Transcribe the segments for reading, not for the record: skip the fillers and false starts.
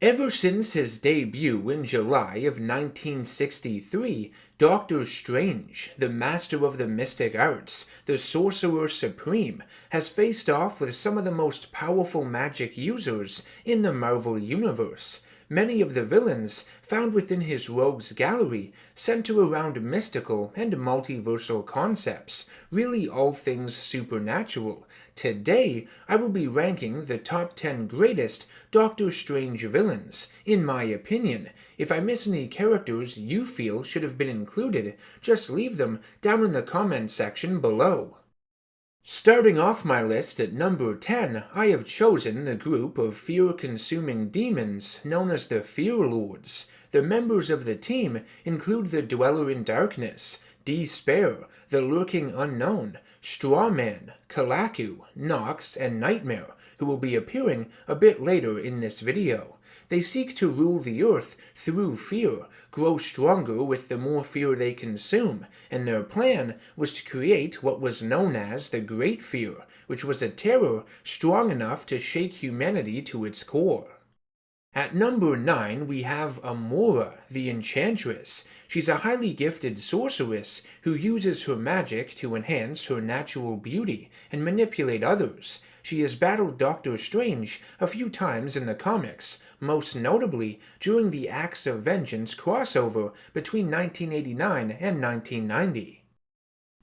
Ever since his debut in July of 1963, Doctor Strange, the master of the mystic arts, the sorcerer supreme, has faced off with some of the most powerful magic users in the Marvel Universe. Many of the villains found within his rogues gallery center around mystical and multiversal concepts, really all things supernatural. Today, I will be ranking the top 10 greatest Doctor Strange villains, in my opinion. If I miss any characters you feel should have been included, just leave them down in the comments section below. Starting off my list at number 10, I have chosen the group of fear-consuming demons known as the Fearlords. The members of the team include the Dweller in Darkness, Despair, the Lurking Unknown, Strawman, Kalaku, Nox, and Nightmare, who will be appearing a bit later in this video. They seek to rule the earth through fear, grow stronger with the more fear they consume, and their plan was to create what was known as the Great Fear, which was a terror strong enough to shake humanity to its core. At number 9, we have Amora the Enchantress. She's a highly gifted sorceress who uses her magic to enhance her natural beauty and manipulate others. She has battled Doctor Strange a few times in the comics, most notably during the Acts of Vengeance crossover between 1989 and 1990.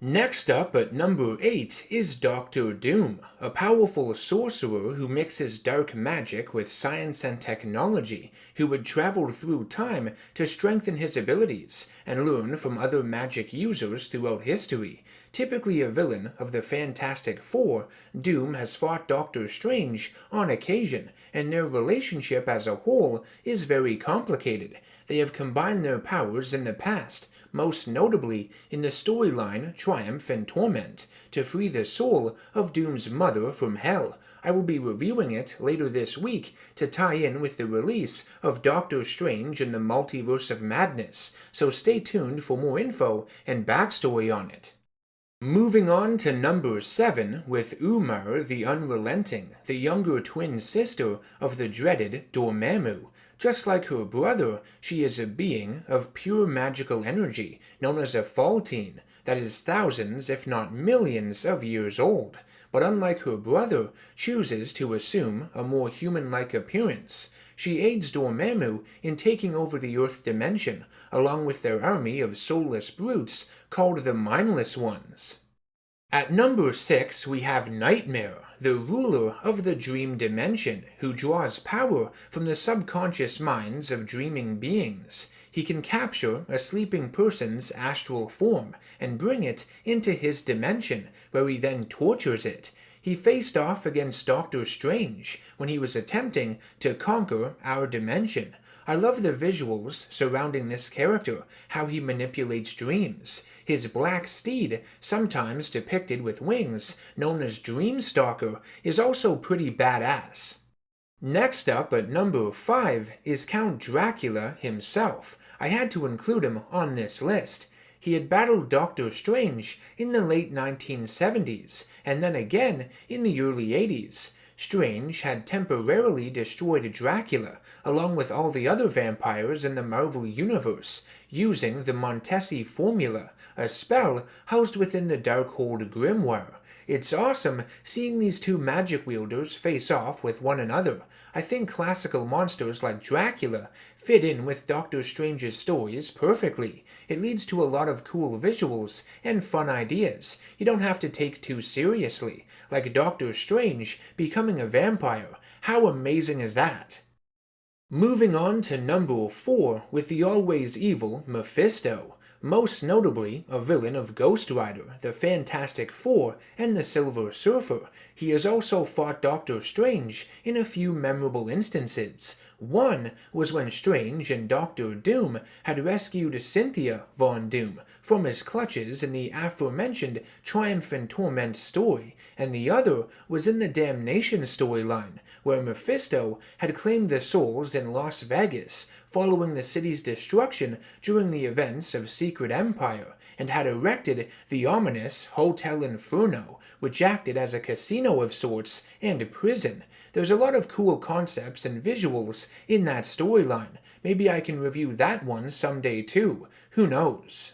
Next up at number 8 is Doctor Doom, a powerful sorcerer who mixes dark magic with science and technology, who would travel through time to strengthen his abilities and learn from other magic users throughout history. Typically a villain of the Fantastic Four, Doom has fought Doctor Strange on occasion, and their relationship as a whole is very complicated. They have combined their powers in the past, most notably in the storyline Triumph and Torment, to free the soul of Doom's mother from hell. I will be reviewing it later this week to tie in with the release of Doctor Strange in the Multiverse of Madness, so stay tuned for more info and backstory on it. Moving on to number 7 with Umar the Unrelenting, the younger twin sister of the dreaded Dormammu. Just like her brother, she is a being of pure magical energy, known as a Faltine, that is thousands if not millions of years old, but unlike her brother, chooses to assume a more human-like appearance. She aids Dormammu in taking over the Earth dimension, along with their army of soulless brutes called the Mindless Ones. At number 6, we have Nightmare, the ruler of the dream dimension, who draws power from the subconscious minds of dreaming beings. He can capture a sleeping person's astral form and bring it into his dimension, where he then tortures it. He faced off against Doctor Strange when he was attempting to conquer our dimension. I love the visuals surrounding this character, how he manipulates dreams. His black steed, sometimes depicted with wings, known as Dreamstalker, is also pretty badass. Next up at number 5 is Count Dracula himself. I had to include him on this list. He had battled Doctor Strange in the late 1970s, and then again in the early 80s. Strange had temporarily destroyed Dracula, along with all the other vampires in the Marvel Universe, using the Montesi formula, a spell housed within the Darkhold Grimoire. It's awesome seeing these two magic wielders face off with one another. I think classical monsters like Dracula fit in with Doctor Strange's stories perfectly. It leads to a lot of cool visuals and fun ideas you don't have to take too seriously, like Doctor Strange becoming a vampire. How amazing is that? Moving on to number 4 with the always evil Mephisto. Most notably a villain of Ghost Rider, the Fantastic Four, and the Silver Surfer. He has also fought Doctor Strange in a few memorable instances. One was when Strange and Doctor Doom had rescued Cynthia Von Doom from his clutches in the aforementioned Triumph and Torment story, and the other was in the Damnation storyline, where Mephisto had claimed the souls in Las Vegas following the city's destruction during the events of Secret Empire, and had erected the ominous Hotel Inferno, which acted as a casino of sorts and a prison. There's a lot of cool concepts and visuals in that storyline. Maybe I can review that one someday too. Who knows?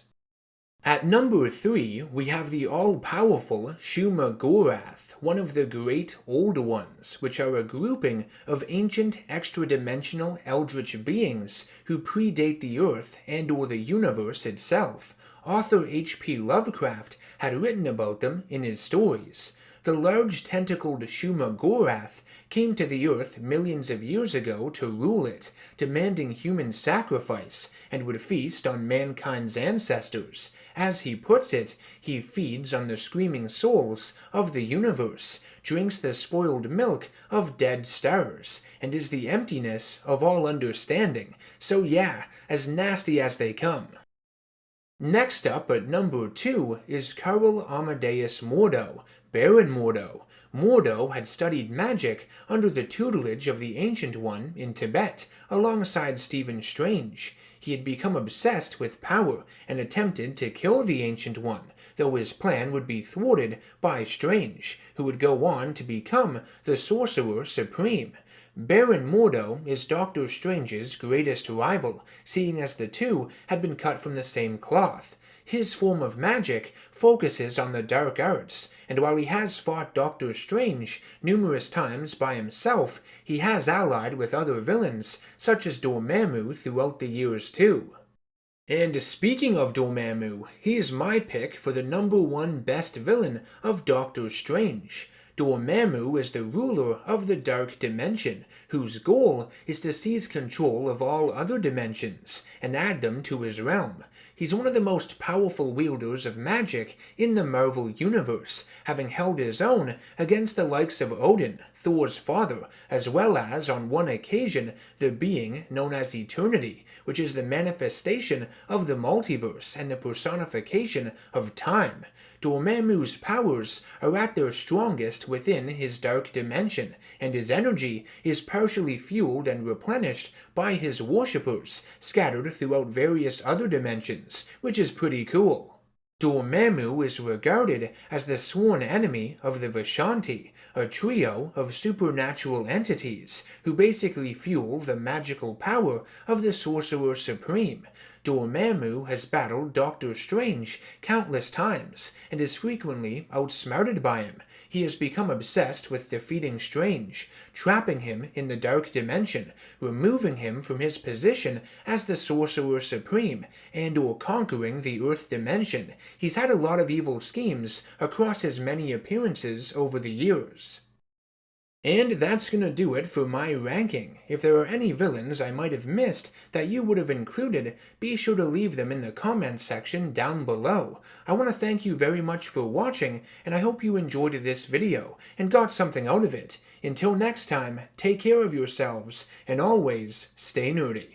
At number 3, we have the all-powerful Shuma-Gorath, one of the Great Old Ones, which are a grouping of ancient extra-dimensional eldritch beings who predate the Earth and/or the universe itself. Author H.P. Lovecraft had written about them in his stories. The large tentacled Shuma-Gorath came to the Earth millions of years ago to rule it, demanding human sacrifice, and would feast on mankind's ancestors. As he puts it, he feeds on the screaming souls of the universe, drinks the spoiled milk of dead stars, and is the emptiness of all understanding. So yeah, as nasty as they come. Next up at number 2 is Karl Amadeus Mordo, Baron Mordo. Mordo had studied magic under the tutelage of the Ancient One in Tibet, alongside Stephen Strange. He had become obsessed with power and attempted to kill the Ancient One, though his plan would be thwarted by Strange, who would go on to become the Sorcerer Supreme. Baron Mordo is Doctor Strange's greatest rival, seeing as the two had been cut from the same cloth. His form of magic focuses on the dark arts, and while he has fought Doctor Strange numerous times by himself, he has allied with other villains, such as Dormammu, throughout the years too. And speaking of Dormammu, he's my pick for the number 1 best villain of Doctor Strange. Dormammu is the ruler of the Dark Dimension, whose goal is to seize control of all other dimensions and add them to his realm. He's one of the most powerful wielders of magic in the Marvel Universe, having held his own against the likes of Odin, Thor's father, as well as, on one occasion, the being known as Eternity, which is the manifestation of the multiverse and the personification of time. Dormammu's powers are at their strongest within his dark dimension, and his energy is partially fueled and replenished by his worshippers, scattered throughout various other dimensions, which is pretty cool. Dormammu is regarded as the sworn enemy of the Vishanti, a trio of supernatural entities who basically fuel the magical power of the Sorcerer Supreme. Dormammu has battled Doctor Strange countless times and is frequently outsmarted by him. He has become obsessed with defeating Strange, trapping him in the Dark Dimension, removing him from his position as the Sorcerer Supreme, and/or conquering the Earth Dimension. He's had a lot of evil schemes across his many appearances over the years. And that's gonna do it for my ranking. If there are any villains I might have missed that you would have included, be sure to leave them in the comments section down below. I want to thank you very much for watching, and I hope you enjoyed this video and got something out of it. Until next time, take care of yourselves, and always stay nerdy.